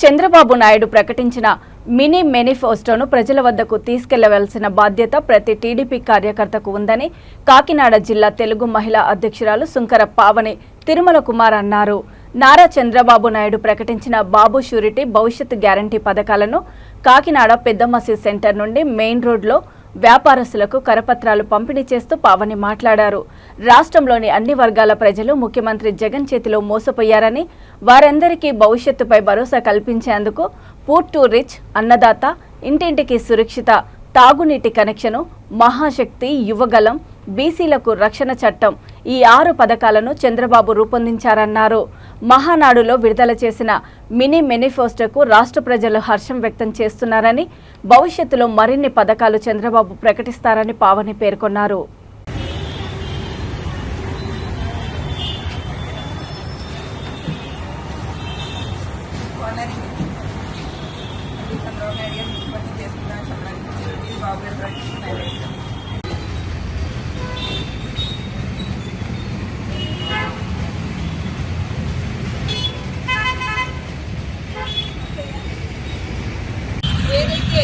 చంద్రబాబు నాయుడు ప్రకటించిన మినీ మేనిఫెస్టోను ప్రజల వద్దకు తీసుకెళ్లవలసిన బాధ్యత ప్రతి టీడీపీ కార్యకర్తకు ఉందని కాకినాడ జిల్లా తెలుగు మహిళా అధ్యక్షురాలు సుంకర పావని తిరుమల కుమార్ అన్నారు. నారా చంద్రబాబు నాయుడు ప్రకటించిన బాబు షూరిటీ భవిష్యత్ గ్యారంటీ పథకాలను కాకినాడ పెద్ద మసీద్ సెంటర్ నుండి మెయిన్ రోడ్లో వ్యాపారస్తులకు కరపత్రాలు పంపిణీ చేస్తూ పావని మాట్లాడారు. రాష్ట్రంలోని అన్ని వర్గాల ప్రజలు ముఖ్యమంత్రి జగన్ చేతిలో మోసపోయారని, వారందరికీ భవిష్యత్తుపై భరోసా కల్పించేందుకు పూర్ టు రిచ్, అన్నదాత, ఇంటింటికి సురక్షిత తాగునీటి కనెక్షను, మహాశక్తి, యువగలం, బీసీలకు రక్షణ చట్టం ఈ 6 పథకాలను చంద్రబాబు రూపొందించారన్నారు. మహానాడులో విడుదల చేసిన మినీ మేనిఫెస్టోకు రాష్ట్ర ప్రజలు హర్షం వ్యక్తం చేస్తున్నారని, భవిష్యత్తులో మరిన్ని పథకాలు చంద్రబాబు ప్రకటిస్తారని పావని పేర్కొన్నారు. ఏదైతే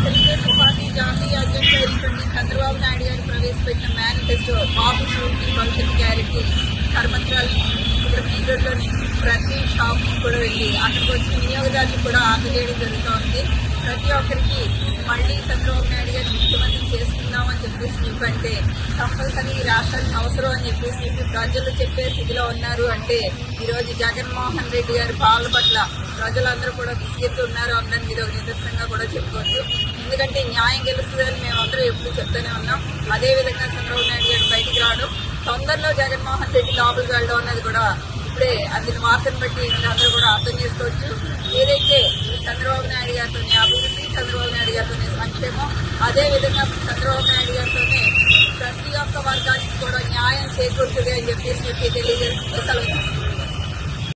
తెలుగుదేశం పార్టీ జాతీయ అధ్యక్షుడు చంద్రబాబు నాయుడు గారు ప్రవేశపెట్టిన మేనిఫెస్టో బాబు షూరిటీ భవిష్యత్ గ్యారెంటీ కరపత్రాలు ఇక్కడ మెయిన్ రోడ్లోని ప్రతి షాప్ కూడా వెళ్ళి అక్కడికి వచ్చిన వినియోగదారులు కూడా అందజేయడం జరుగుతోంది. ప్రతి ఒక్కరికి మళ్ళీ చంద్రబాబు నాయుడు గారు ముఖ్యమంత్రి చేసుకుందామని చెప్పేసి అంటే కంపల్సరీ ఈ రాష్ట్రానికి అవసరం అని చెప్పేసి ప్రజలు చెప్పే స్థితిలో ఉన్నారు. అంటే ఈరోజు జగన్మోహన్ రెడ్డి గారి పాలన పట్ల ప్రజలందరూ కూడా విసిగెత్తు ఉన్నారు అన్నది మీద ఒక నిదర్శనంగా కూడా చెప్పుకోవచ్చు. ఎందుకంటే న్యాయం గెలుస్తుందని మేమందరూ ఎప్పుడు చెప్తూనే ఉన్నాం. అదేవిధంగా చంద్రబాబు నాయుడు గారు బయటికి రావడం, తొందరలో జగన్మోహన్ రెడ్డి లోపలికి వెళ్ళడం అన్నది కూడా ఇప్పుడే అందులో వార్తను బట్టి మీరందరూ కూడా అర్థం చేసుకోవచ్చు. ఏదైతే చంద్రబాబు నాయుడు గారితోనే అభివృద్ధి, చంద్రబాబు నాయుడు గారితోనే సంక్షేమం, అదేవిధంగా చంద్రబాబు నాయుడు గారితోనే ప్రతి ఒక్క వర్గానికి కూడా న్యాయం చేకూరుతుంది అని చెప్పేసి తెలియజేస్తూ సెలవు.